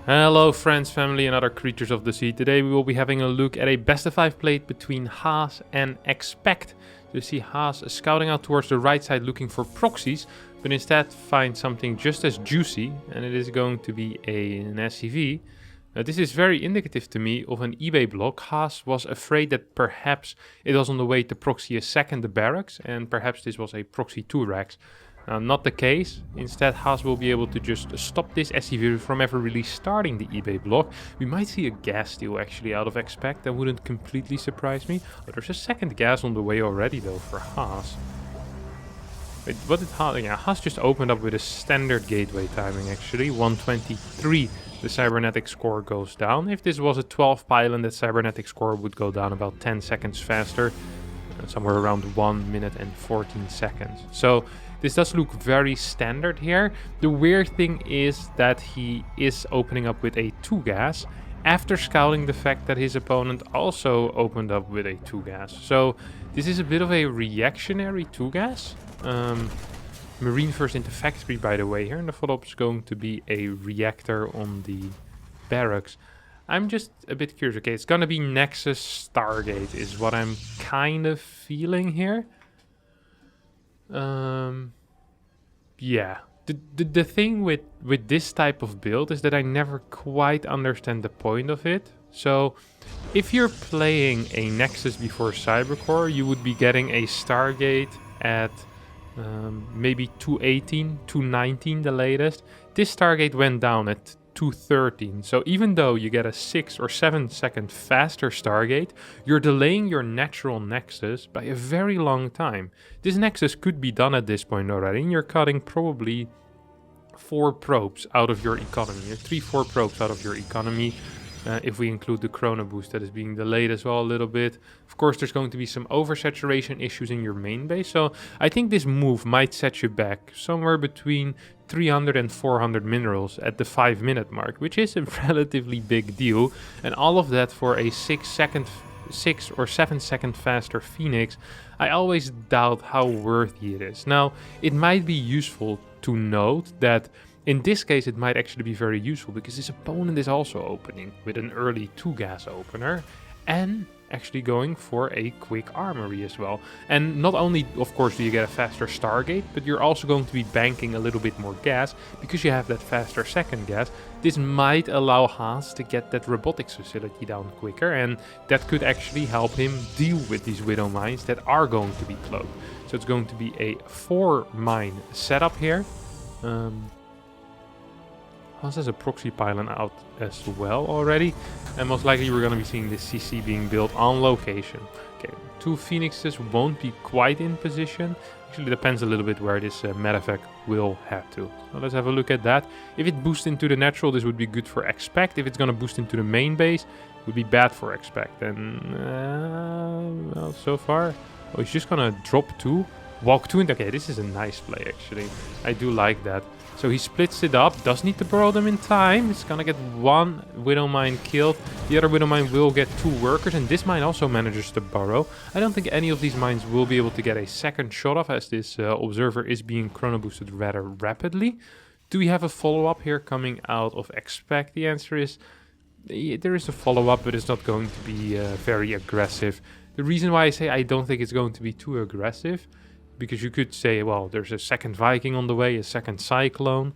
Hello friends, family and other creatures of the sea. Today we will be having a look at a best of 5 plate between Haas and Expect. So you see Haas scouting out towards the right side looking for proxies, but instead finds something just as juicy, and it is going to be an SCV. This is very indicative to me of an eBay block. Haas was afraid that perhaps it was on the way to proxy a second the barracks, and perhaps this was a proxy 2 racks. Not the case. Instead, Haas will be able to just stop this SCV from ever really starting the eBay block. We might see a gas steal actually out of Expect. That wouldn't completely surprise me. Oh, there's a second gas on the way already though for Haas. Wait, what did Haas... Yeah, Haas just opened up with a standard gateway timing actually. 123. The cybernetic score goes down. If this was a 12 pylon, that cybernetic score would go down about 10 seconds faster. Somewhere around 1 minute and 14 seconds. So this does look very standard here. The weird thing is that he is opening up with a 2 gas after scouting the fact that his opponent also opened up with a 2 gas. So this is a bit of a reactionary 2 gas. Marine first into factory, by the way, here, and the follow-up is going to be a reactor on the barracks. I'm just a bit curious. Okay, it's gonna be Nexus Stargate is what I'm kind of feeling here. Yeah. The thing with this type of build is that I never quite understand the point of it. So if you're playing a Nexus before Cybercore, you would be getting a Stargate at maybe 218, 219 the latest. This Stargate went down at 213. So even though you get a 6 or 7 second faster Stargate, you're delaying your natural Nexus by a very long time. This Nexus could be done at this point already, and you're cutting probably 4 probes out of your economy. 3-4 probes out of your economy. If we include the Chrono boost that is being delayed as well a little bit. Of course, there's going to be some oversaturation issues in your main base. So I think this move might set you back somewhere between 300 and 400 minerals at the 5-minute mark, which is a relatively big deal. And all of that for a 6 or 7 second faster Phoenix. I always doubt how worthy it is. Now, it might be useful to note that in this case, it might actually be very useful because his opponent is also opening with an early 2 gas opener and actually going for a quick armory as well. And not only, of course, do you get a faster Stargate, but you're also going to be banking a little bit more gas because you have that faster second gas. This might allow Haas to get that robotics facility down quicker, and that could actually help him deal with these Widow mines that are going to be cloaked. So it's going to be a 4 mine setup here. Haas has a proxy pylon out as well already, and most likely we're going to be seeing this CC being built on location. Okay, 2 Phoenixes won't be quite in position. Actually depends a little bit where this medevac will head to. So let's have a look at that. If it boosts into the natural, this would be good for Expect. If it's going to boost into the main base, it would be bad for Expect. And well, so far, oh, he's just going to drop 2, walk 2, and okay, this is a nice play actually. I do like that. So he splits it up, does need to burrow them in time. It's gonna get 1 Widow Mine killed. The other Widow Mine will get 2 workers, and this mine also manages to burrow. I don't think any of these mines will be able to get a second shot off, as this observer is being chrono boosted rather rapidly. Do we have a follow-up here coming out of Expect? The answer is there is a follow-up, but it's not going to be very aggressive. The reason why I say I don't think it's going to be too aggressive, because you could say, well, there's a second Viking on the way, a second Cyclone,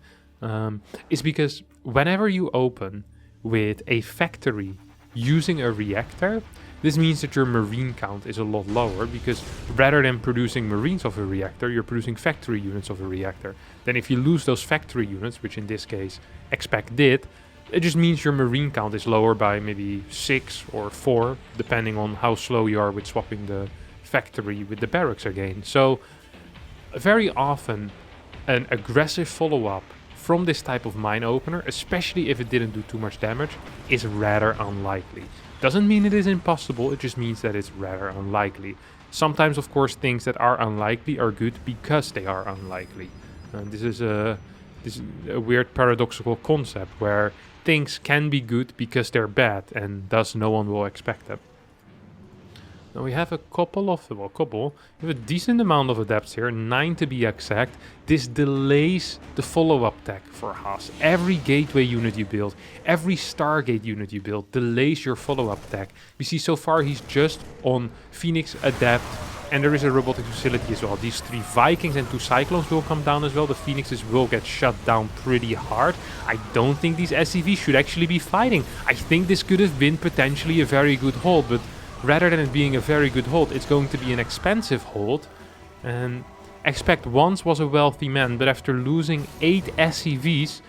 is because whenever you open with a factory using a reactor, this means that your marine count is a lot lower, because rather than producing marines of a reactor, you're producing factory units of a reactor. Then if you lose those factory units, which in this case Expect did, it just means your marine count is lower by maybe 6 or 4, depending on how slow you are with swapping the factory with the barracks again. So very often an aggressive follow-up from this type of mine opener, especially if it didn't do too much damage, is rather unlikely. Doesn't mean it is impossible, it just means that it's rather unlikely. Sometimes, of course, things that are unlikely are good because they are unlikely. This is a weird paradoxical concept where things can be good because they're bad, and thus no one will expect them. Now we have a couple of, we have a decent amount of adepts here, 9 to be exact. This delays the follow-up tech for Haas. Every gateway unit you build, every Stargate unit you build delays your follow-up tech. We see so far he's just on Phoenix, Adept, and there is a robotic facility as well. These 3 Vikings and 2 Cyclones will come down as well. The Phoenixes will get shut down pretty hard. I don't think these SCVs should actually be fighting. I think this could have been potentially a very good hold, but rather than it being a very good hold, it's going to be an expensive hold. And Expect once was a wealthy man, but after losing 8 SCVs,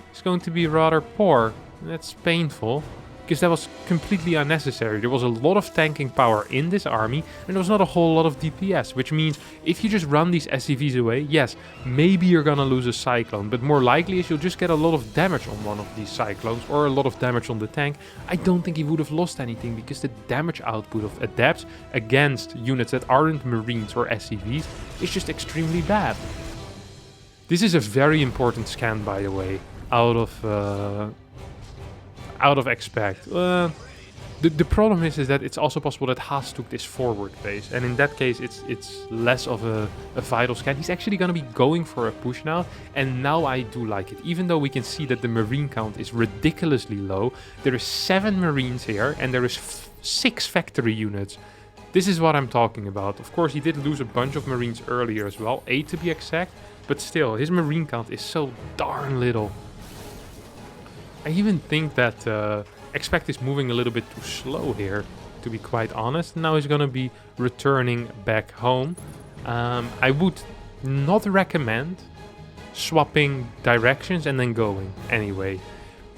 he's going to be rather poor. That's painful, because that was completely unnecessary. There was a lot of tanking power in this army, and there was not a whole lot of DPS, which means if you just run these SCVs away, yes, maybe you're gonna lose a Cyclone, but more likely is you'll just get a lot of damage on one of these Cyclones, or a lot of damage on the tank. I don't think he would have lost anything, because the damage output of Adepts against units that aren't Marines or SCVs is just extremely bad. This is a very important scan, by the way, out of Expect. The problem is that it's also possible that Haas took this forward phase, and in that case it's less of a vital scan. He's actually going to be going for a push now, and now I do like it. Even though we can see that the Marine count is ridiculously low, there is 7 Marines here, and there is 6 factory units. This is what I'm talking about. Of course, he did lose a bunch of Marines earlier as well, 8 to be exact, but still, his Marine count is so darn little. I even think that Expect is moving a little bit too slow here, to be quite honest. Now he's going to be returning back home. I would not recommend swapping directions and then going anyway.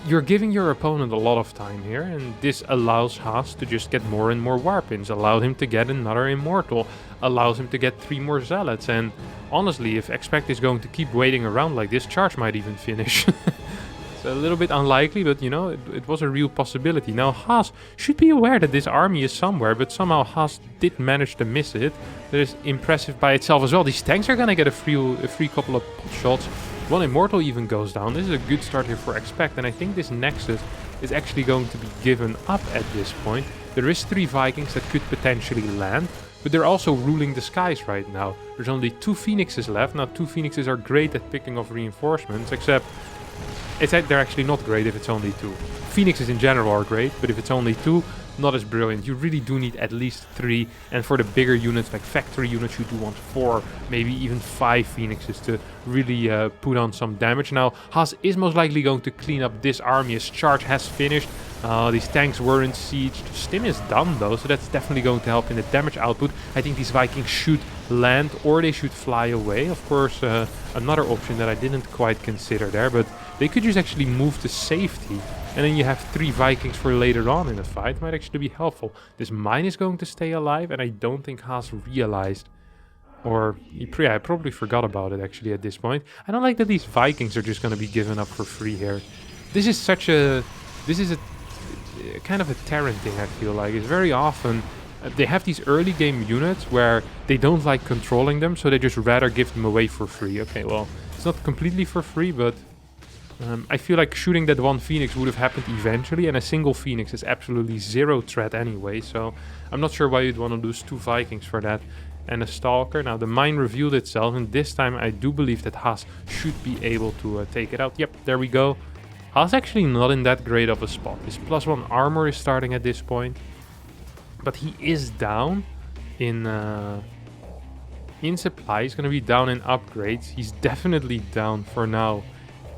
You're giving your opponent a lot of time here, and this allows Haas to just get more and more Warpins, allowed him to get another Immortal, allows him to get 3 more Zealots, and honestly, if Expect is going to keep waiting around like this, Charge might even finish. It's a little bit unlikely, but you know, it was a real possibility. Now Haas should be aware that this army is somewhere, but somehow Haas did manage to miss it. That is impressive by itself as well. These tanks are gonna get a free couple of pot shots. 1 Immortal even goes down. This is a good start here for Expect, and I think this Nexus is actually going to be given up at this point. There is 3 Vikings that could potentially land, but they're also ruling the skies right now. There's only 2 Phoenixes left. Now 2 Phoenixes are great at picking off reinforcements, except they're actually not great if it's only 2. Phoenixes in general are great, but if it's only 2, not as brilliant. You really do need at least 3, and for the bigger units, like factory units, you do want 4, maybe even 5 Phoenixes to really put on some damage. Now, Haas is most likely going to clean up this army as Charge has finished. These tanks weren't sieged. Stim is done though, so that's definitely going to help in the damage output. I think these Vikings should land, or they should fly away. Of course, another option that I didn't quite consider there, but they could just actually move to safety, and then you have 3 Vikings for later on in the fight. Might actually be helpful. This mine is going to stay alive, and I don't think Haas realized, or I probably forgot about it actually at this point. I don't like that these Vikings are just going to be given up for free here. This is a kind of a Terran thing, I feel like. It's very often they have these early game units where they don't like controlling them, so they just rather give them away for free. Okay, well, it's not completely for free, but I feel like shooting that 1 Phoenix would have happened eventually, and a single Phoenix is absolutely 0 threat anyway, so I'm not sure why you'd want to lose 2 Vikings for that. And a Stalker. Now the mine revealed itself, and this time I do believe that Haas should be able to take it out. Yep, there we go. Haas actually not in that great of a spot. His +1 armor is starting at this point, but he is down in supply. He's going to be down in upgrades. He's definitely down for now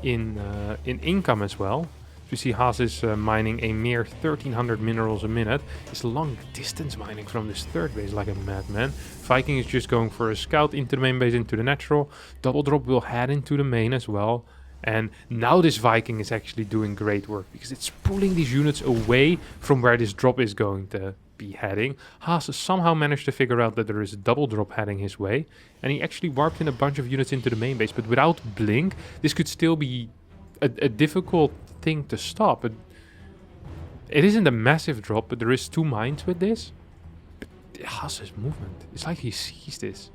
in income as well. You see Haas is mining a mere 1300 minerals a minute. He's long distance mining from this 3rd base like a madman. Viking is just going for a scout into the main base, into the natural. Double drop will head into the main as well. And now this Viking is actually doing great work, because it's pulling these units away from where this drop is going to be heading. Haas somehow managed to figure out that there is a double drop heading his way, and he actually warped in a bunch of units into the main base, but without Blink, this could still be a difficult thing to stop. It isn't a massive drop, but there is 2 mines with this. But Haas's movement, it's like he sees this.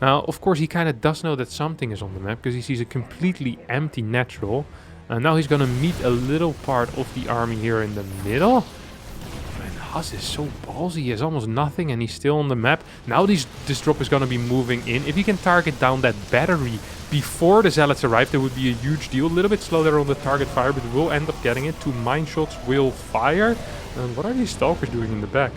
Now, of course, he kind of does know that something is on the map, because he sees a completely empty natural. And now he's going to meet a little part of the army here in the middle. And Haas is so ballsy. He has almost nothing and he's still on the map. Now this drop is going to be moving in. If he can target down that battery before the Zealots arrive, that would be a huge deal. A little bit slow there on the target fire, but we'll end up getting it. 2 mine shots will fire. And what are these Stalkers doing in the back?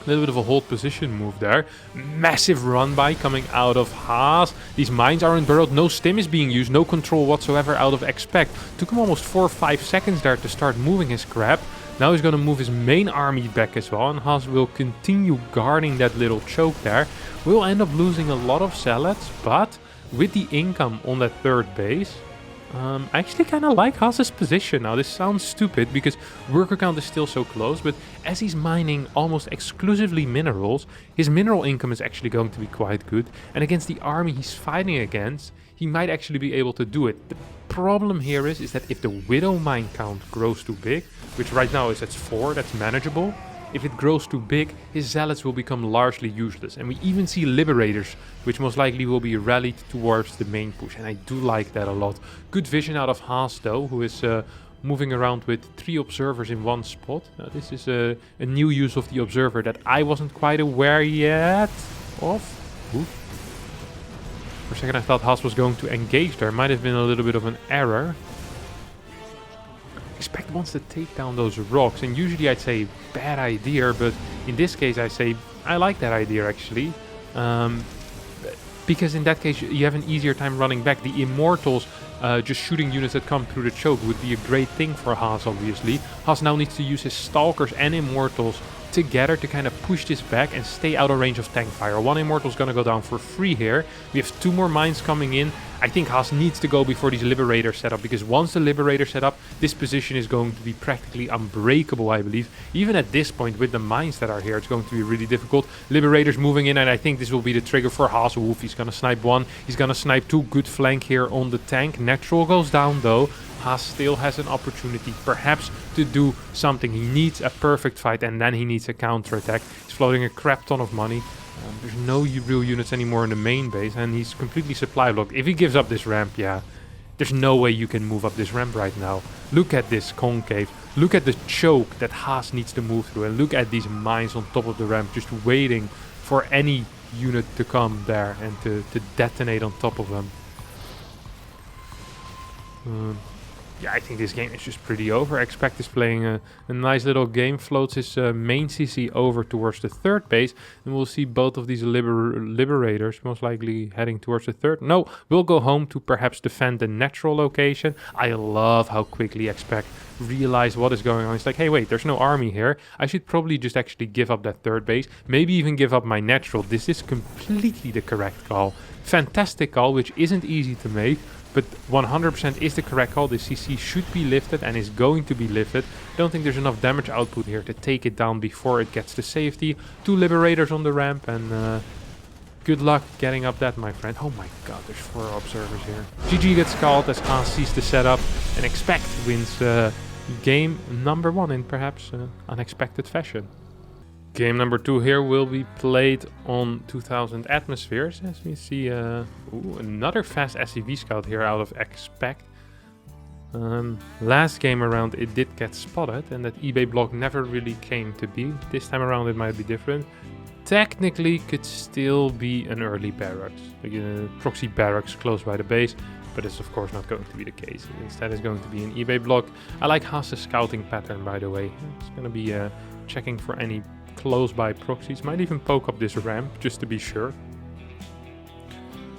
A little bit of a hold position move there. Massive run by coming out of Haas. These mines aren't burrowed. No stim is being used. No control whatsoever out of Expect. Took him almost 4 or 5 seconds there to start moving his crap. Now he's going to move his main army back as well. And Haas will continue guarding that little choke there. We'll end up losing a lot of Zealots. But with the income on that 3rd base, I actually kind of like Haas's position now. This sounds stupid because worker count is still so close, but as he's mining almost exclusively minerals, his mineral income is actually going to be quite good. And against the army he's fighting against, he might actually be able to do it. The problem here is that if the Widow mine count grows too big, which right now is at 4, that's manageable. If it grows too big, his Zealots will become largely useless. And we even see Liberators, which most likely will be rallied towards the main push. And I do like that a lot. Good vision out of Haas though, who is moving around with 3 observers in one spot. This is a new use of the observer that I wasn't quite aware yet of. Ooh. For a second I thought Haas was going to engage there. Might have been a little bit of an error. Expect wants to take down those rocks, and usually I'd say bad idea, but in this case I say I like that idea actually, because in that case you have an easier time running back. The Immortals just shooting units that come through the choke would be a great thing for Haas obviously. Haas now needs to use his Stalkers and Immortals together to kind of push this back and stay out of range of tank fire. 1 Immortal is going to go down for free here. We have 2 more mines coming in. I think Haas needs to go before these Liberators set up, because once the Liberator set up, this position is going to be practically unbreakable, I believe. Even at this point, with the mines that are here, it's going to be really difficult. Liberators moving in, and I think this will be the trigger for Haas. Oof, he's going to snipe 1. He's going to snipe 2. Good flank here on the tank. Natural goes down, though. Haas still has an opportunity, perhaps, to do something. He needs a perfect fight, and then he needs a counterattack. He's floating a crap ton of money. There's no real units anymore in the main base, and he's completely supply blocked. If he gives up this ramp, yeah, there's no way you can move up this ramp right now. Look at this concave. Look at the choke that Haas needs to move through, and look at these mines on top of the ramp, just waiting for any unit to come there and to detonate on top of them. Yeah, I think this game is just pretty over. Expect is playing a nice little game, floats his main CC over towards the 3rd base, and we'll see both of these Liberators most likely heading towards the 3rd. No, we'll go home to perhaps defend the natural location. I love how quickly Expect realize what is going on. It's like, hey, wait, there's no army here. I should probably just actually give up that 3rd base, maybe even give up my natural. This is completely the correct call. Fantastic call, which isn't easy to make. But 100% is the correct call. The CC should be lifted and is going to be lifted. I don't think there's enough damage output here to take it down before it gets to safety. 2 Liberators on the ramp, and good luck getting up that, my friend. Oh my god, there's 4 observers here. GG gets called as Haas sees the setup, and Expect wins game number 1 in perhaps unexpected fashion. Game number 2 here will be played on 2000 atmospheres. As we see, another fast SCV scout here out of Expect. Last game around it did get spotted, and that eBay block never really came to be. This time around it might be different. Technically could still be an early barracks, like a proxy barracks close by the base, but it's of course not going to be the case. Instead it's going to be an eBay block. I like Haas's scouting pattern, by the way. It's going to be checking for any close by proxies. Might even poke up this ramp just to be sure.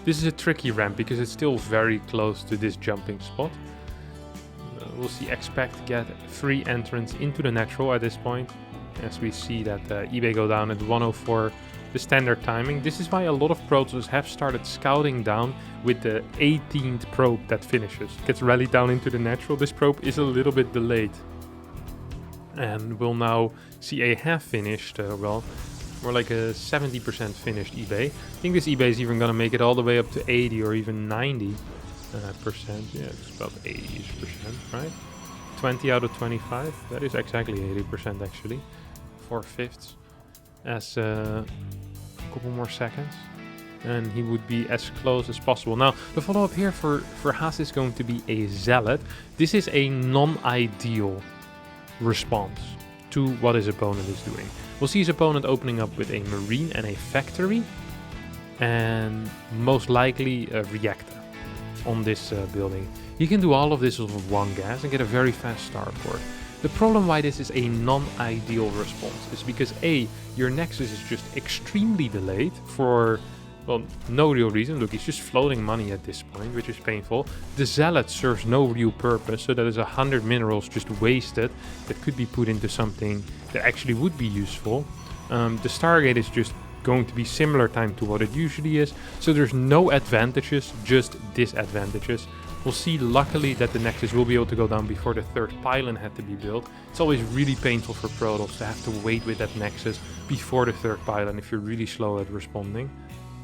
This is a tricky ramp because it's still very close to this jumping spot. We'll see Expect get free entrance into the natural at this point, as we see that eBay go down at 104, the standard timing. This is why a lot of Protoss have started scouting down with the 18th probe that finishes. Gets rallied down into the natural. This probe is a little bit delayed, and we'll now see a half finished, well, more like a 70% finished eBay. I think this eBay is even going to make it all the way up to 80 or even 90%. Yeah, it's about 80%, right? 20 out of 25. That is exactly 80% actually. 4/5 as a couple more seconds, and he would be as close as possible. Now, the follow-up here for Haas is going to be a Zealot. This is a non-ideal response. to what his opponent is doing. We'll see his opponent opening up with a marine and a factory, and most likely a reactor on this building. He can do all of this with one gas and get a very fast starport. The problem why this is a non-ideal response is because A, your Nexus is just extremely delayed for, well, no real reason. Look, he's just floating money at this point, which is painful. The Zealot serves no real purpose, so that is 100 minerals just wasted that could be put into something that actually would be useful. The Stargate is just going to be similar time to what it usually is, so there's no advantages, just disadvantages. We'll see luckily that the Nexus will be able to go down before the third pylon had to be built. It's always really painful for Protoss to have to wait with that Nexus before the third pylon if you're really slow at responding.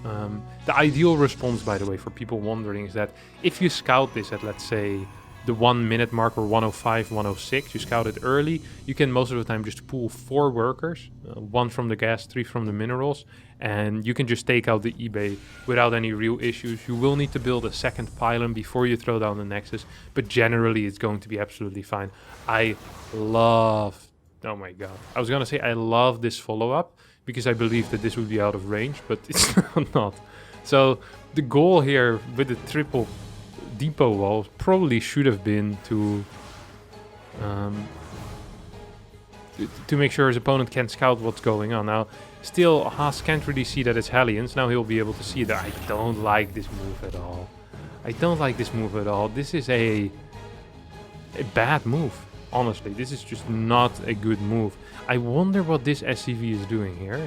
The ideal response, by the way, for people wondering, is that if you scout this at, let's say, the 1 minute mark or 105, 106, you scout it early, you can most of the time just pull 4 workers, 1 from the gas, 3 from the minerals, and you can just take out the eBay without any real issues. You will need to build a second pylon before you throw down the Nexus, but generally it's going to be absolutely fine. I love, oh my god, I was gonna say I love this follow-up, because I believe that this would be out of range, but it's not. So the goal here with the triple depot wall probably should have been to make sure his opponent can scout what's going on. Now, still, Haas can't really see that it's Hellions. Now he'll be able to see that. I don't like this move at all. I don't like this move at all. This is a bad move. Honestly, this is just not a good move. I wonder what this SCV is doing here.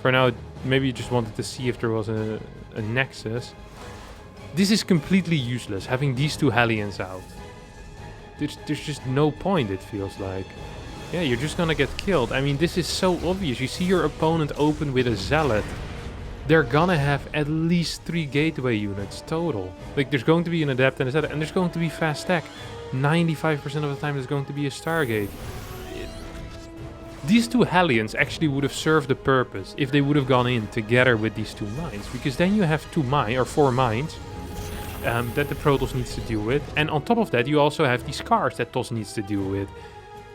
For now, maybe you just wanted to see if there was a Nexus. This is completely useless, having these 2 Hellions out. There's just no point, it feels like. Yeah, you're just gonna get killed. I mean, this is so obvious. You see your opponent open with a Zealot. They're gonna have at least 3 gateway units total. Like, there's going to be an Adept and a Zealot, and there's going to be fast tech. 95% of the time there's going to be a Stargate. These 2 Hellions actually would have served the purpose if they would have gone in together with these 2 mines, because then you have 4 mines that the Protoss needs to deal with, and on top of that you also have these cars that TOS needs to deal with.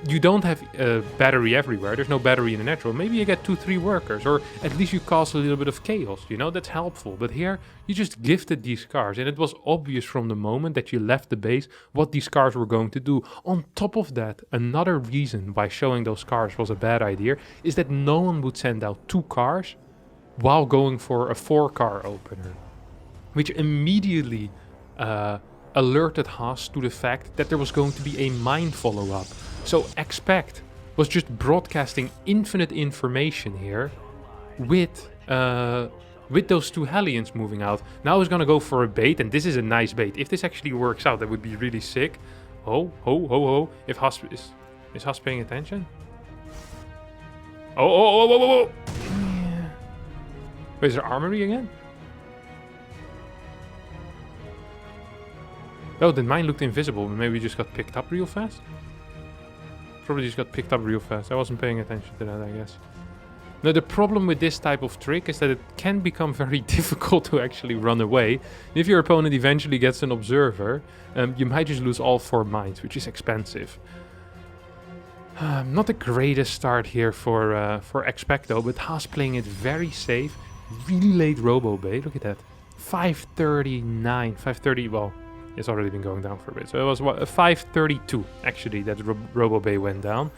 You don't have a battery everywhere, there's no battery in the natural. Maybe you get 2-3 workers, or at least you cause a little bit of chaos, you know, that's helpful. But here, you just gifted these cars, and it was obvious from the moment that you left the base what these cars were going to do. On top of that, another reason why showing those cars was a bad idea is that no one would send out 2 cars while going for a 4-car opener, which immediately alerted Haas to the fact that there was going to be a mine follow-up. So Expect was just broadcasting infinite information here with those 2 Hellions moving out. Now he's gonna go for a bait, and this is a nice bait. If this actually works out, that would be really sick. Oh, ho, ho, ho. If Haas is Haas paying attention? Oh. Yeah. Wait, is there armory again? Oh, the mine looked invisible, but maybe we just got picked up real fast? Probably just got picked up real fast. I wasn't paying attention to that, I guess. Now, the problem with this type of trick is that it can become very difficult to actually run away. If your opponent eventually gets an observer, you might just lose all 4 mines, which is expensive. Not the greatest start here for Expecto, but Haas playing it very safe. Really late Robo Bay, look at that. 539, 530, well, it's already been going down for a bit. So it was what, 532 actually that Robo Bay went down.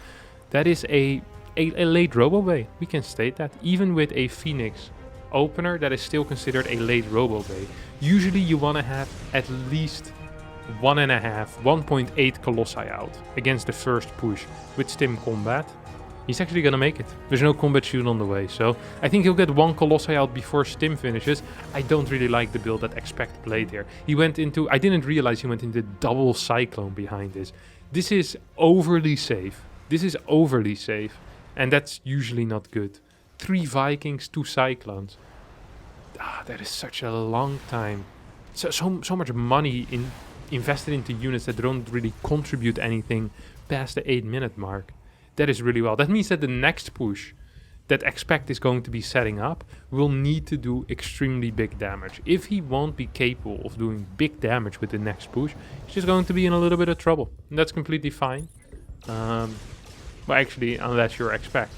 That is a late Robo Bay. We can state that. Even with a Phoenix opener, that is still considered a late Robo Bay. Usually you want to have at least 1.8 Colossi out against the first push with Stim Combat. He's actually gonna make it. There's no combat shield on the way, so I think he'll get 1 Colossi out before Stim finishes. I don't really like the build that Expect played here. He went into, I didn't realize he went into double Cyclone behind this. This is overly safe. This is overly safe, and that's usually not good. 3 Vikings, 2 Cyclones. That is such a long time. So much money invested into units that don't really contribute anything past the 8-minute mark. That is really well. That means that the next push that Expect is going to be setting up will need to do extremely big damage. If he won't be capable of doing big damage with the next push, he's just going to be in a little bit of trouble. And that's completely fine. Well, actually, unless you're expect.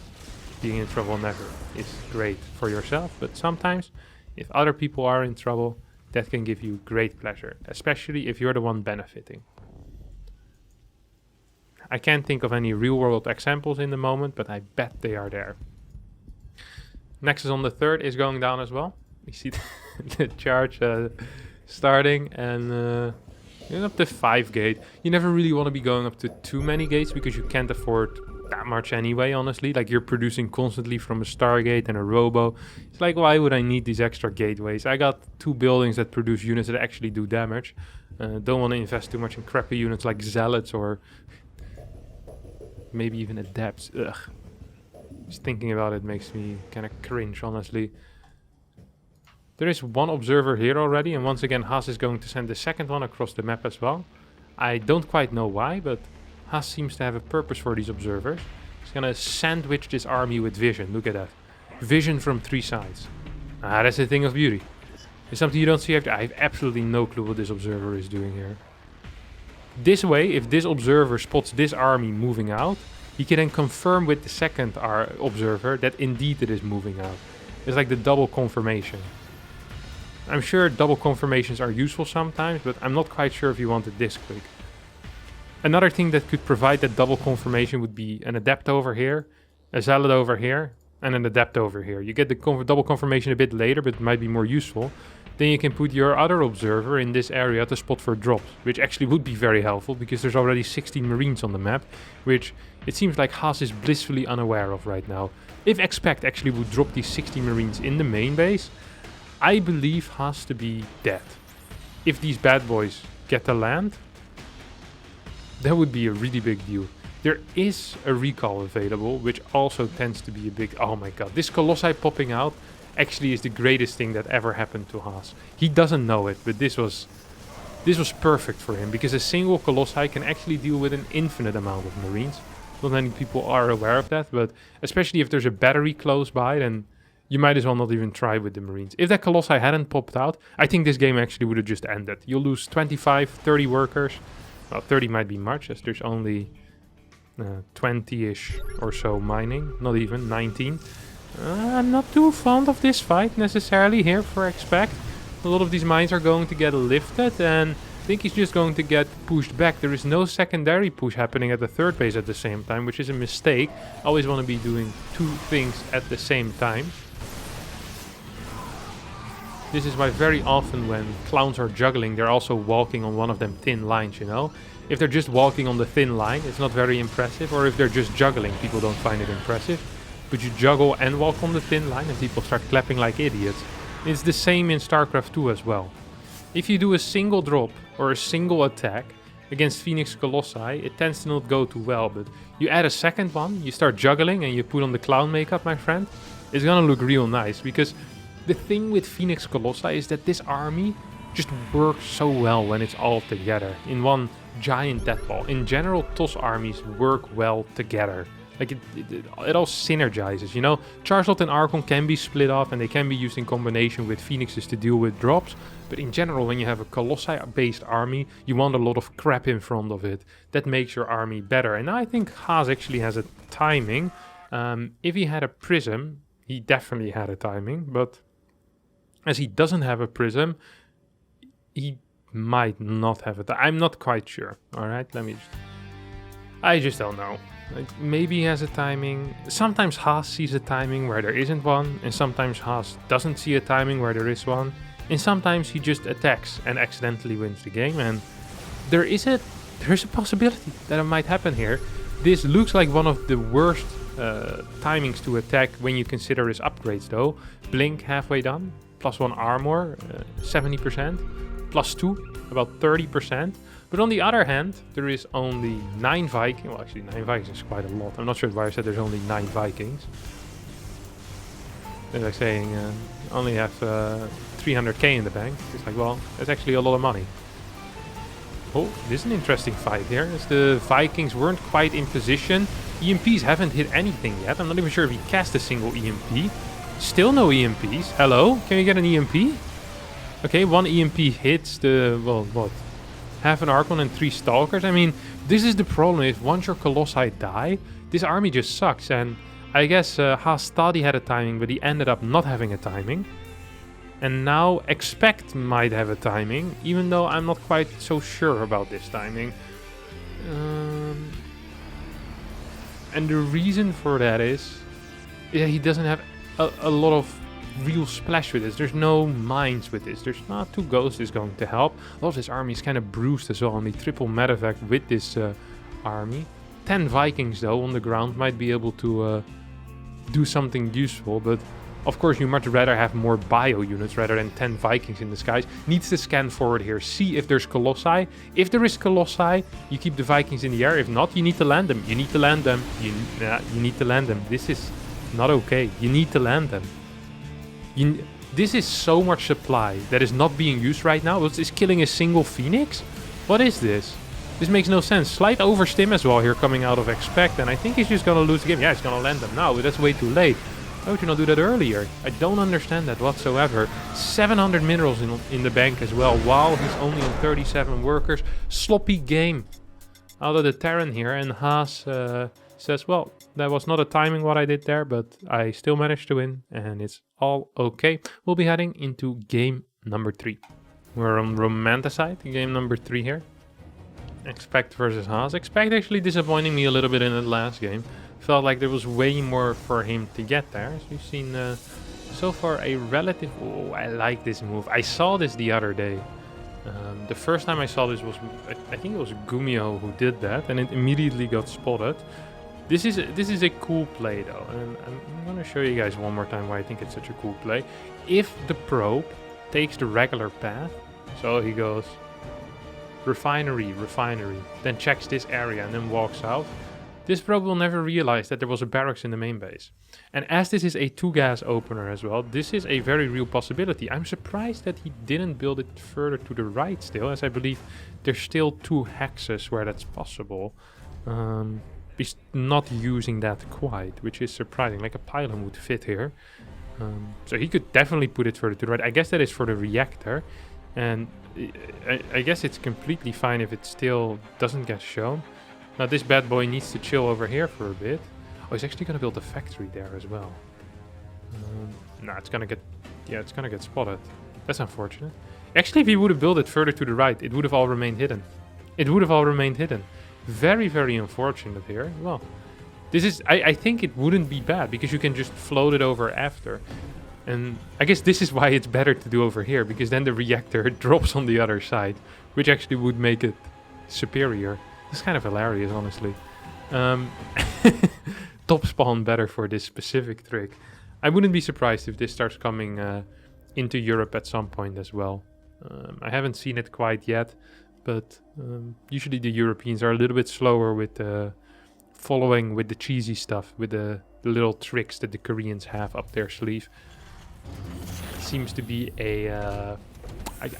Being in trouble never is great for yourself, but sometimes if other people are in trouble, that can give you great pleasure, especially if you're the one benefiting. I can't think of any real-world examples in the moment, but I bet they are there. Nexus on the 3rd is going down as well. You see the charge starting, and you're up to 5 gate. You never really want to be going up to too many gates because you can't afford that much anyway, honestly. Like, you're producing constantly from a Stargate and a Robo. It's like, why would I need these extra gateways? I got 2 buildings that produce units that actually do damage. Don't want to invest too much in crappy units like Zealots or maybe even Adepts. Ugh. Just thinking about it makes me kind of cringe, honestly. There is 1 observer here already, and once again Haas is going to send the second one across the map as well. I don't quite know why, but Haas seems to have a purpose for these observers. He's gonna sandwich this army with vision. Look at that. Vision from 3 sides. Ah, that's a thing of beauty. It's something you don't see after. I have absolutely no clue what this observer is doing here. This way, if this observer spots this army moving out, he can then confirm with the second observer that indeed it is moving out. It's like the double confirmation. I'm sure double confirmations are useful sometimes, but I'm not quite sure if you want it this quick. Another thing that could provide that double confirmation would be an Adept over here, a Zealot over here, and an Adept over here. You get the double confirmation a bit later, but it might be more useful. Then you can put your other observer in this area to spot for drops, which actually would be very helpful because there's already 16 Marines on the map, which it seems like Haas is blissfully unaware of right now. If Expect actually would drop these 16 Marines in the main base, I believe Haas to be dead. If these bad boys get to land, that would be a really big deal. There is a recall available, which also tends to be a big... Oh my god, this Colossi popping out actually is the greatest thing that ever happened to Haas. He doesn't know it, but this was perfect for him, because a single Colossi can actually deal with an infinite amount of Marines. Not many people are aware of that, but especially if there's a battery close by, then you might as well not even try with the Marines. If that Colossi hadn't popped out, I think this game actually would have just ended. You'll lose 25, 30 workers. Well, 30 might be much, as there's only 20-ish or so mining. Not even, 19. I'm not too fond of this fight necessarily here for Expect. A lot of these mines are going to get lifted, and I think he's just going to get pushed back. There is no secondary push happening at the 3rd base at the same time, which is a mistake. I always want to be doing 2 things at the same time. This is why very often when clowns are juggling, they're also walking on one of them thin lines, you know? If they're just walking on the thin line, it's not very impressive. Or if they're just juggling, people don't find it impressive. But you juggle and walk on the thin line and people start clapping like idiots. It's the same in StarCraft 2 as well. If you do a single drop or a single attack against Phoenix Colossi, it tends to not go too well. But you add a second one, you start juggling and you put on the clown makeup, my friend. It's gonna look real nice, because the thing with Phoenix Colossi is that this army just works so well when it's all together in one giant death ball. In general, TOS armies work well together. Like it all synergizes, you know? Charizard and Archon can be split off and they can be used in combination with Phoenixes to deal with drops. But in general, when you have a Colossi-based army, you want a lot of crap in front of it. That makes your army better. And I think Haas actually has a timing. If he had a Prism, he definitely had a timing. But as he doesn't have a Prism, he might not have it. I'm not quite sure. All right, I just don't know. Like, maybe he has a timing. Sometimes Haas sees a timing where there isn't one, and sometimes Haas doesn't see a timing where there is one, and sometimes he just attacks and accidentally wins the game. And there's a possibility that it might happen here. This looks like one of the worst timings to attack when you consider his upgrades, though. Blink halfway done, +1 armor, 70%, +2, about 30%. But on the other hand, there is only 9 Vikings. Well, actually 9 Vikings is quite a lot. I'm not sure why I said there's only 9 Vikings. They're like saying only have 300k in the bank. It's like, well, that's actually a lot of money. Oh, this is an interesting fight here, as the Vikings weren't quite in position. EMPs haven't hit anything yet. I'm not even sure if he cast a single EMP. Still no EMPs. Hello? Can we get an EMP? Okay, 1 EMP hits the, well, what? Half an Archon and 3 Stalkers. I mean, This is the problem, is once your Colossi die, this army just sucks. And I guess Haas thought he had a timing, but he ended up not having a timing. And now Expect might have a timing, even though I'm not quite so sure about this timing. And the reason for that is, yeah, he doesn't have a lot of real splash with this. There's no mines with this. There's not 2 ghosts is going to help. A lot of this army is kind of bruised as well, and the triple medevac with this army. 10 Vikings though on the ground might be able to do something useful, but of course you much rather have more bio units rather than 10 Vikings in the skies. Needs to scan forward here, see if there's Colossi. If there is Colossi, you keep the Vikings in the air. If not, you need to land them. You need to land them. You need to land them. This is not okay. You need to land them. This is so much supply that is not being used right now. What is killing a single Phoenix? What is this? This makes no sense. Slight overstim as well here coming out of Expect, and I think he's just gonna lose the game. Yeah, he's gonna land them now, but that's way too late. Why would you not do that earlier? I don't understand that whatsoever. 700 minerals in the bank as well, while he's only on 37 workers. Sloppy game out of the Terran here, and Haas says, well, that was not a timing what I did there, but I still managed to win, and it's all okay. We'll be heading into game number 3. We're on Romanticide, game number 3 here. Expect versus Haas. Expect actually disappointing me a little bit in the last game. Felt like there was way more for him to get there. As we've seen so far a relative... Oh, I like this move. I saw this the other day. The first time I saw this was... I think it was Gumio who did that, and it immediately got spotted. This is a cool play though, and I'm going to show you guys one more time why I think it's such a cool play. If the probe takes the regular path, so he goes refinery, then checks this area and then walks out, this probe will never realize that there was a barracks in the main base. And as this is a 2-gas opener as well, this is a very real possibility. I'm surprised that he didn't build it further to the right still, as I believe there's still 2 hexes where that's possible. He's not using that quite, which is surprising. Like a pylon would fit here. So he could definitely put it further to the right. I guess that is for the reactor. And I guess it's completely fine if it still doesn't get shown. Now this bad boy needs to chill over here for a bit. Oh, he's actually going to build a factory there as well. No, it's going to get... Yeah, it's going to get spotted. That's unfortunate. Actually, if he would have built it further to the right, it would have all remained hidden. It would have all remained hidden. Very, very unfortunate here. Well, this is... I think it wouldn't be bad, because you can just float it over after. And I guess this is why it's better to do over here, because then the reactor drops on the other side, which actually would make it superior. It's kind of hilarious, honestly. Top spawn better for this specific trick. I wouldn't be surprised if this starts coming into Europe at some point as well. I haven't seen it quite yet, but usually the Europeans are a little bit slower with following with the cheesy stuff, with the little tricks that the Koreans have up their sleeve. It seems to be a...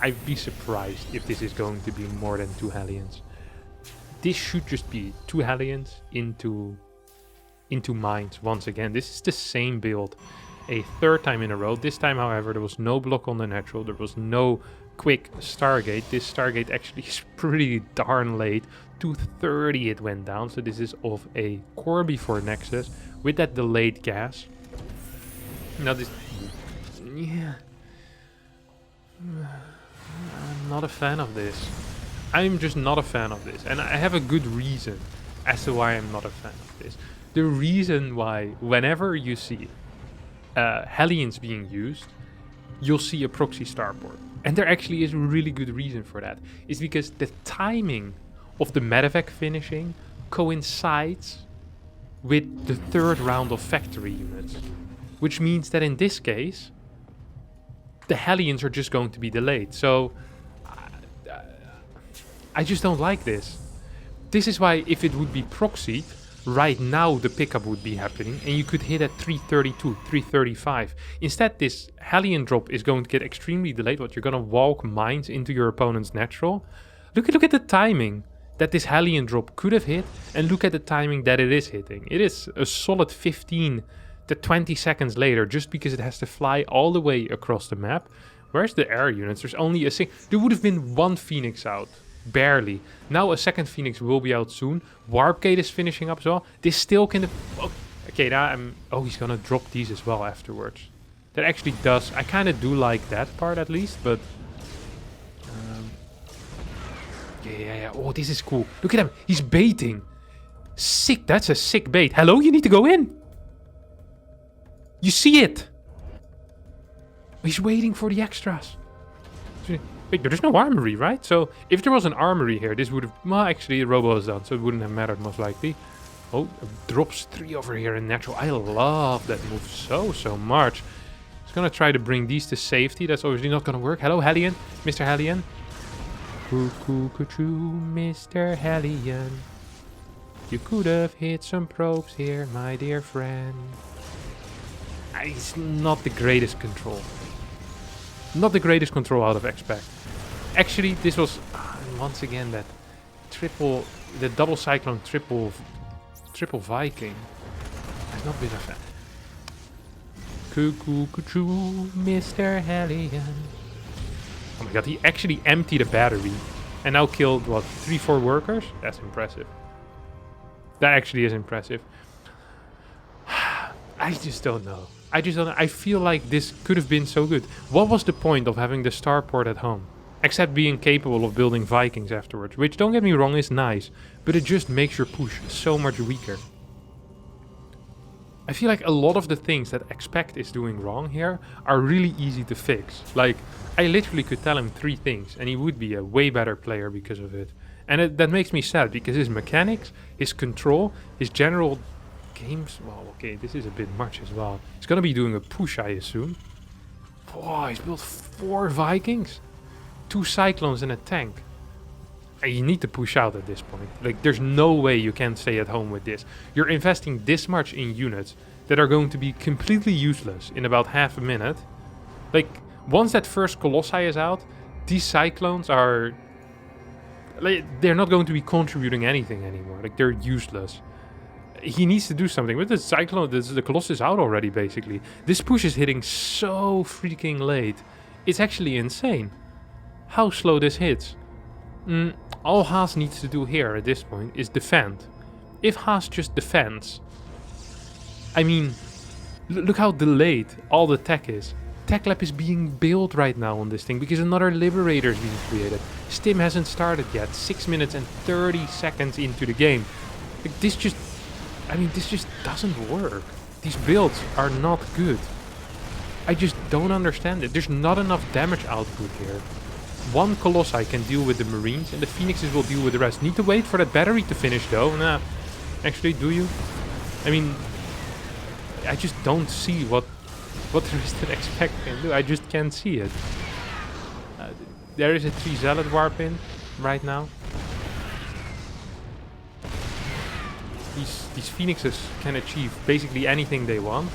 I'd be surprised if this is going to be more than 2 Hellions. This should just be 2 Hellions into mines once again. This is the same build a 3rd time in a row. This time, however, there was no block on the natural. There was no quick Stargate. This Stargate actually is pretty darn late. 2:30 it went down. So this is of a core before Nexus with that delayed gas. Now this... Yeah... I'm not a fan of this. I'm just not a fan of this. And I have a good reason as to why I'm not a fan of this. The reason why, whenever you see Hellions being used, you'll see a proxy starport. And there actually is a really good reason for that. It's because the timing of the medevac finishing coincides with the 3rd round of factory units. Which means that in this case, the Hellions are just going to be delayed. So I just don't like this. This is why if it would be proxied, right now the pickup would be happening and you could hit at 332, 335. Instead, this Hellion drop is going to get extremely delayed. What, you're going to walk mines into your opponent's natural? Look at the timing that this Hellion drop could have hit, and look at the timing that it is hitting. It is a solid 15 to 20 seconds later, just because it has to fly all the way across the map. Where's the air units? There's only a there would have been 1 Phoenix out Barely. Now a second Phoenix will be out soon. Warp Gate is finishing up as well. This still can... Oh, okay, now I'm... Oh, he's gonna drop these as well afterwards. That actually does... I kind of do like that part at least, but... Yeah. Oh, this is cool. Look at him. He's baiting. Sick. That's a sick bait. Hello, you need to go in. You see it. He's waiting for the extras. Wait, there's no armory, right? So if there was an armory here, this would have... Well, actually, Robo is done, so it wouldn't have mattered most likely. Oh, drops 3 over here in natural. I love that move so much. He's gonna try to bring these to safety. That's obviously not gonna work. Hello, Hellion. Mr. Hellion. Cuckoo, Mr. Hellion. You could have hit some probes here, my dear friend. It's not the greatest control. Not the greatest control out of Expect. Actually, this was once again that the double cyclone, triple Viking. I've not been a fan. Cuckoo, Mr. Hellion. Oh my god, he actually emptied a battery and now killed, what, 3-4 workers? That's impressive. That actually is impressive. I just don't know. I feel like this could have been so good. What was the point of having the starport at home? Except being capable of building Vikings afterwards, which, don't get me wrong, is nice, but it just makes your push so much weaker. I feel like a lot of the things that Expect is doing wrong here are really easy to fix. Like, I literally could tell him 3 things and he would be a way better player because of it. And that makes me sad because his mechanics, his control, his general games... Well, okay, this is a bit much as well. He's gonna be doing a push, I assume. Oh, he's built 4 Vikings? 2 Cyclones and a tank. You need to push out at this point. Like, there's no way you can stay at home with this. You're investing this much in units that are going to be completely useless in about half a minute. Like, once that first Colossi is out, these Cyclones are... Like, they're not going to be contributing anything anymore. Like, they're useless. He needs to do something. With the Cyclone, the Colossus is out already, basically. This push is hitting so freaking late. It's actually insane how slow this hits. All Haas needs to do here at this point is defend. If Haas just defends... I mean, look how delayed all the tech is. Tech lab is being built right now on this thing because another Liberator is being created. Stim hasn't started yet. 6 minutes and 30 seconds into the game. Like, this just... I mean, this just doesn't work. These builds are not good. I just don't understand it. There's not enough damage output here. 1 Colossi can deal with the Marines and the Phoenixes will deal with the rest. Need to wait for that battery to finish though. Nah, actually, do you? I mean, I just don't see what the rest of Expect can do. I just can't see it. There is a 3 Zealot warp in right now. These Phoenixes can achieve basically anything they want.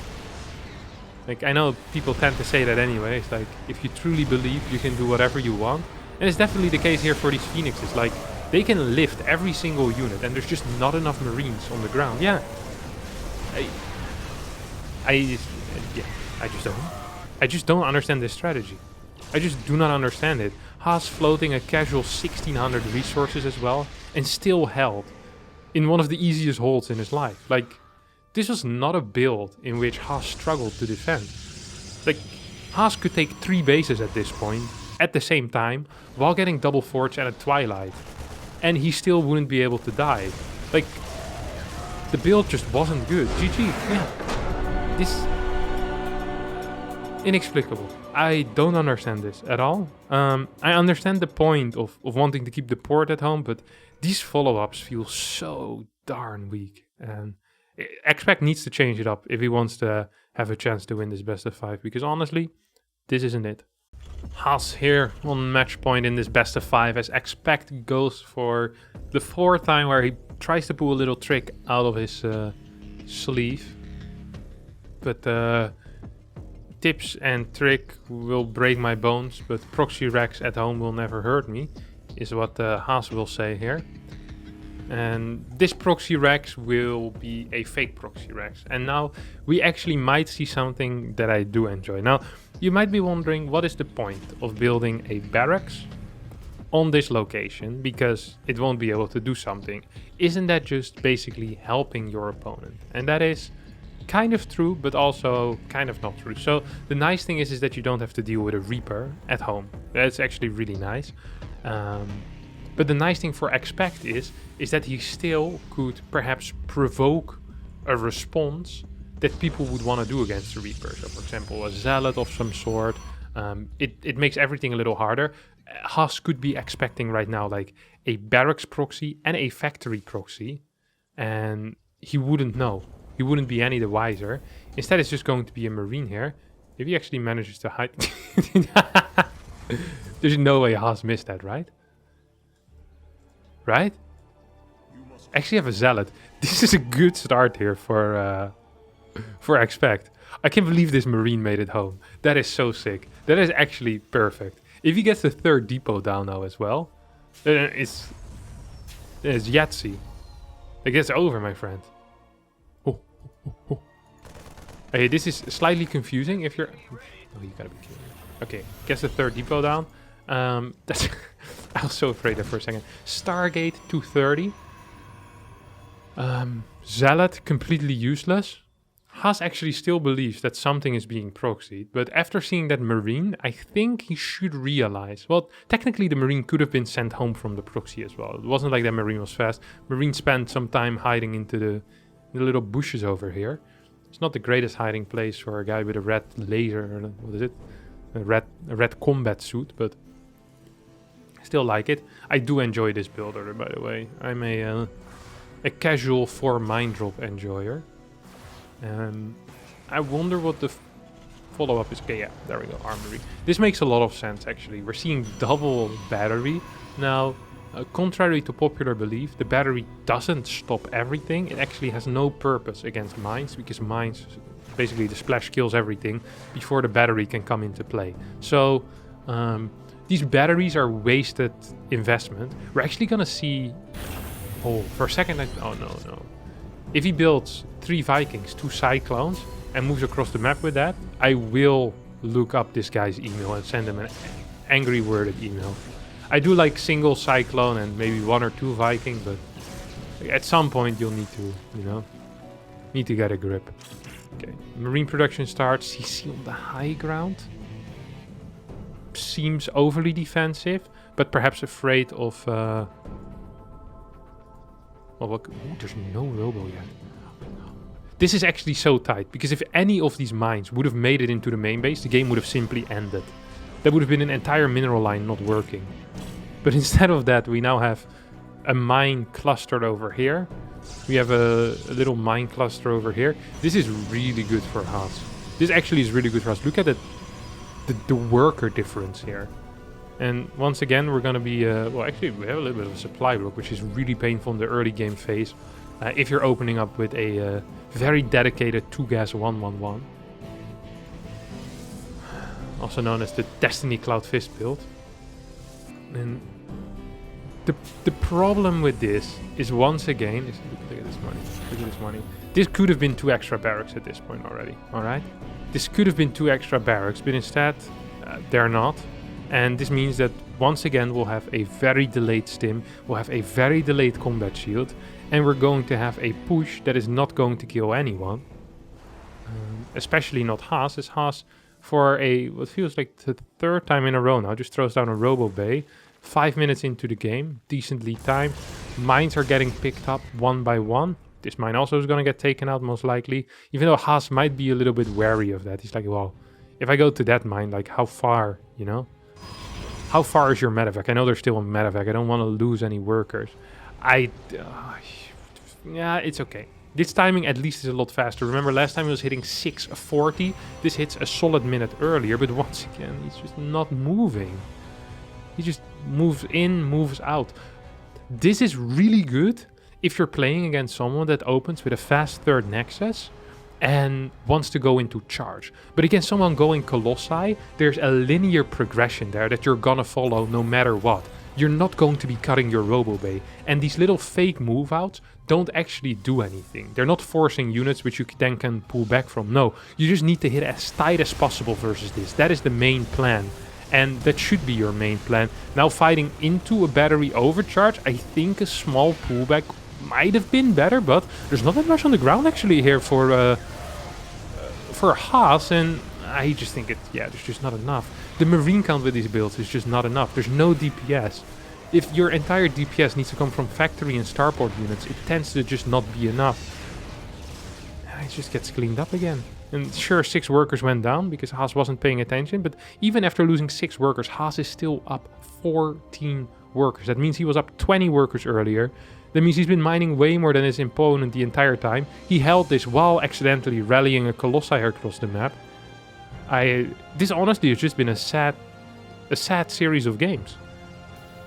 Like, I know people tend to say that anyway. It's like, if you truly believe, you can do whatever you want. And it's definitely the case here for these Phoenixes. Like, they can lift every single unit and there's just not enough Marines on the ground. Yeah. I just don't understand this strategy. I just do not understand it. Haas floating a casual 1600 resources as well and still held in one of the easiest holds in his life. Like, this was not a build in which Haas struggled to defend. Like, Haas could take 3 bases at this point, at the same time, while getting double forge and a Twilight. And he still wouldn't be able to die. Like, the build just wasn't good. GG, yeah. This... inexplicable. I don't understand this at all. I understand the point of wanting to keep the port at home, but these follow-ups feel so darn weak. And Expect needs to change it up if he wants to have a chance to win this best of 5, because honestly, this isn't it. Haas here on match point in this best of 5 as Expect goes for the 4th time where he tries to pull a little trick out of his sleeve. But tips and trick will break my bones, but proxy racks at home will never hurt me, is what Haas will say here. And this proxy racks will be a fake proxy racks. And now we actually might see something that I do enjoy. Now, you might be wondering, what is the point of building a barracks on this location because it won't be able to do something. Isn't that just basically helping your opponent? And that is kind of true, but also kind of not true. So the nice thing is that you don't have to deal with a Reaper at home. That's actually really nice. But the nice thing for Expect is that he still could perhaps provoke a response that people would want to do against the Reaper. So for example, a Zealot of some sort. It makes everything a little harder. Haas could be expecting right now like a barracks proxy and a factory proxy, and he wouldn't know. He wouldn't be any the wiser. Instead, it's just going to be a Marine here. If he actually manages to hide... There's no way Haas missed that, right? Right? Actually have a Zealot. This is a good start here for Expect. I can't believe this Marine made it home. That is so sick. That is actually perfect. If he gets the third depot down now as well, then it's Yahtzee. It gets over, my friend. Oh. Hey, this is slightly confusing if you're... Oh, you gotta be kidding me. Okay, gets the third depot down. That's... I was so afraid there for a second. Stargate 230. Zealot, completely useless. Haas actually still believes that something is being proxied, but after seeing that Marine, I think he should realize... Well, technically the Marine could have been sent home from the proxy as well. It wasn't like that Marine was fast. Marine spent some time hiding into the little bushes over here. It's not the greatest hiding place for a guy with a red laser, or what is it? A red combat suit, but I still like it. I do enjoy this build order, by the way. I'm a casual 4 mine drop enjoyer. I wonder what the follow-up is. Okay, yeah, there we go, armory. This makes a lot of sense, actually. We're seeing double battery. Now, contrary to popular belief, the battery doesn't stop everything. It actually has no purpose against mines, because mines, basically the splash kills everything before the battery can come into play. So, these batteries are wasted investment. We're actually gonna see... Oh, for a second, oh no. If he builds 3 Vikings, 2 Cyclones, and moves across the map with that, I will look up this guy's email and send him an angry worded email. I do like single Cyclone and maybe 1 or 2 Viking, but at some point you'll need to, need to get a grip. Okay, Marine production starts. CC on the high ground. Seems overly defensive, but perhaps afraid of... Well, there's no robo yet. This is actually so tight, because if any of these mines would have made it into the main base, the game would have simply ended. That would have been an entire mineral line not working. But instead of that, we now have a mine clustered over here. We have a little mine cluster over here. This is really good for Haas. This actually is really good for us. Look at the worker difference here. And once again, we're going to be... well, actually, we have a little bit of a supply block, which is really painful in the early game phase. If you're opening up with a very dedicated 2-gas 1-1-1. Also known as the Destiny Cloud Fist build. And the problem with this is, once again... Look at this money. Look at this money. This could have been 2 extra barracks at this point already. Alright? This could have been 2 extra barracks, but instead, they're not. And this means that once again we'll have a very delayed stim, we'll have a very delayed combat shield, and we're going to have a push that is not going to kill anyone. Especially not Haas, as Haas, for what feels like the 3rd time in a row now, just throws down a Robo Bay. 5 minutes into the game, decently timed. Mines are getting picked up 1 by 1. This mine also is going to get taken out most likely, even though Haas might be a little bit wary of that. He's like, well, if I go to that mine, like how far, How far is your medevac? I know they're still on medevac. I don't want to lose any workers. Yeah, it's okay. This timing at least is a lot faster. Remember, last time he was hitting 640. This hits a solid minute earlier, but once again, he's just not moving. He just moves in, moves out. This is really good if you're playing against someone that opens with a fast 3rd Nexus and wants to go into charge. But against someone going Colossi, there's a linear progression there that you're gonna follow no matter what. You're not going to be cutting your Robo Bay. And these little fake move outs don't actually do anything. They're not forcing units which you then can pull back from. No, you just need to hit as tight as possible versus this. That is the main plan. and that should be your main plan. Now fighting into a battery overcharge, I think a small pullback might have been better, but there's not that much on the ground actually here for Haas, and I just think there's just not enough. The marine count with these builds is just not enough. There's no DPS. If your entire DPS needs to come from factory and starport units, it tends to just not be enough. It just gets cleaned up again. And sure, 6 workers went down because Haas wasn't paying attention, but even after losing 6 workers, Haas is still up 14 workers. That means he was up 20 workers earlier. That means he's been mining way more than his opponent the entire time. He held this while accidentally rallying a Colossi across the map. This honestly has just been a sad series of games.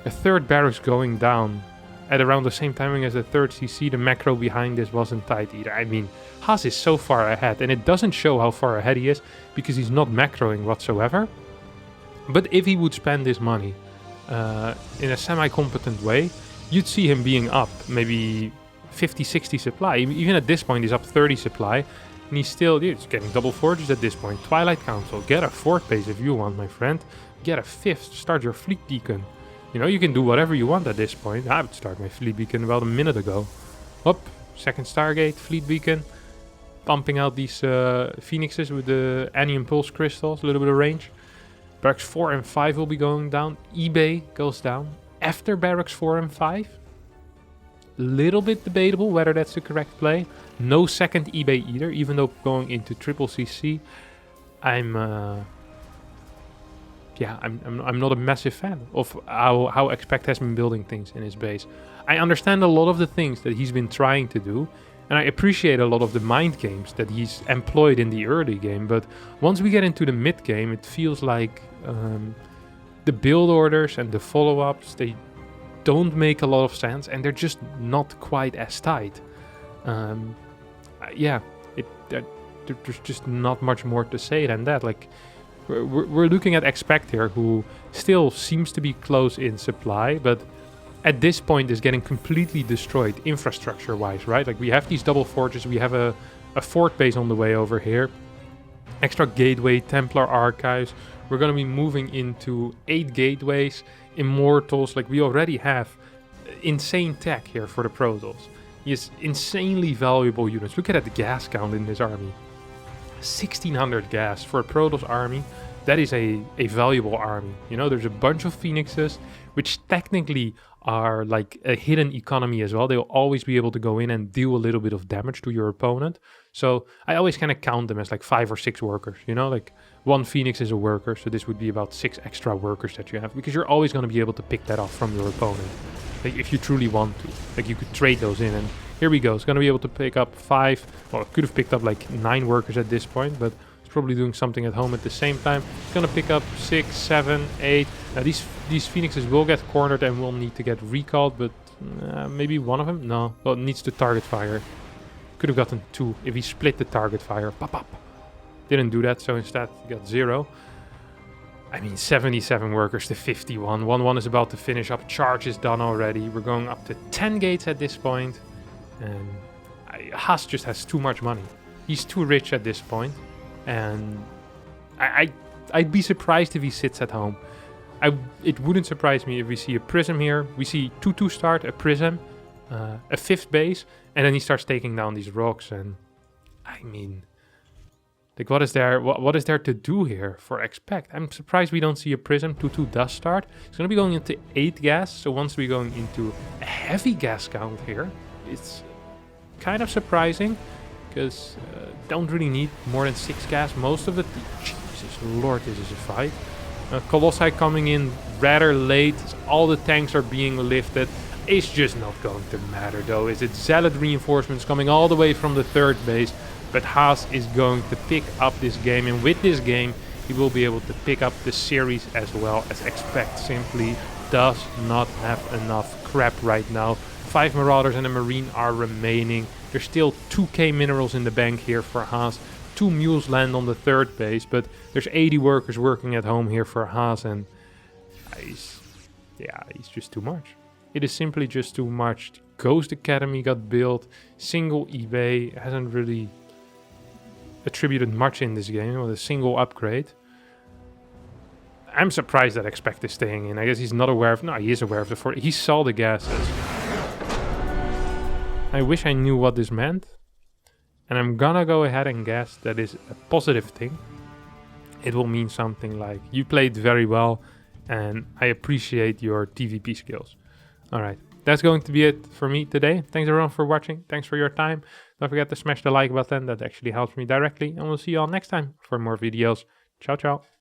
A third barracks going down at around the same timing as the third CC. The macro behind this wasn't tight either. I mean, Haas is so far ahead, and it doesn't show how far ahead he is because he's not macroing whatsoever. But if he would spend this money in a semi-competent way, you'd see him being up maybe 50, 60 supply. Even at this point, he's up 30 supply. And he's getting double forges at this point. Twilight Council, get a 4th base if you want, my friend. Get a 5th, start your fleet beacon. You know, you can do whatever you want at this point. I would start my fleet beacon about a minute ago. Up, 2nd Stargate, fleet beacon. Pumping out these phoenixes with the anion pulse crystals, a little bit of range. Barracks 4 and 5 will be going down. eBay goes down after Barracks 4 and 5. Little bit debatable whether that's the correct play. No second eBay either, even though going into triple CC, I'm not a massive fan of how Expect has been building things in his base. I understand a lot of the things that he's been trying to do, and I appreciate a lot of the mind games that he's employed in the early game, but once we get into the mid game, it feels like the build orders and the follow-ups, they don't make a lot of sense, and they're just not quite as tight. There's just not much more to say than that. Like, we're looking at Expect here, who still seems to be close in supply, but at this point is getting completely destroyed infrastructure-wise, right? Like, we have these double forges, we have a fort base on the way over here, extra gateway, Templar archives. We're going to be moving into 8 gateways, immortals. Like, we already have insane tech here for the Protoss. He has insanely valuable units. Look at the gas count in this army. 1600 gas for a Protoss army. That is a valuable army. You know, there's a bunch of phoenixes, which technically are like a hidden economy as well. They'll always be able to go in and deal a little bit of damage to your opponent. So I always kind of count them as like 5 or 6 workers, you know, like 1 phoenix is a worker. So this would be about 6 extra workers that you have, because you're always going to be able to pick that off from your opponent. Like, if you truly want to, like, you could trade those in, and here we go. It's going to be able to pick up 5, well, it could have picked up like 9 workers at this point, but it's probably doing something at home at the same time. It's going to pick up 6, 7, 8. Now these phoenixes will get cornered and will need to get recalled, but maybe one of them? No, well, it needs to target fire. Could have gotten 2 if he split the target fire. Pop, pop. Didn't do that, so instead he got 0. I mean, 77 workers to 51. 1-1 is about to finish up. Charge is done already. We're going up to 10 gates at this point. And Haas just has too much money. He's too rich at this point. And I'd be surprised if he sits at home. It wouldn't surprise me if we see a prism here. We see 2-2 start, a prism, a 5th base, and then he starts taking down these rocks. And I mean, like, what is there to do here for Expect? I'm surprised we don't see a prism. 2-2 does start. It's going to be going into 8 gas. So once we're going into a heavy gas count here, it's kind of surprising, because don't really need more than 6 gas. Most of it, Jesus Lord, this is a fight. Colossi coming in rather late. All the tanks are being lifted. It's just not going to matter though, is it? Zealot reinforcements coming all the way from the 3rd base. But Haas is going to pick up this game, and with this game he will be able to pick up the series as well, as Expect simply does not have enough crap right now. 5 Marauders and a Marine are remaining. There's still 2k minerals in the bank here for Haas. 2 mules land on the 3rd base, but there's 80 workers working at home here for Haas, and he's just too much. It is simply just too much. Ghost Academy got built. Single eBay hasn't really attributed much in this game with a single upgrade. I'm surprised that Expect is staying in. I guess he's not aware of... No, he is aware of the 40. He saw the gases. I wish I knew what this meant. And I'm gonna go ahead and guess that is a positive thing. It will mean something like, you played very well and I appreciate your TVP skills. Alright, that's going to be it for me today. Thanks everyone for watching. Thanks for your time. Don't forget to smash the like button. That actually helps me directly. And we'll see you all next time for more videos. Ciao, ciao.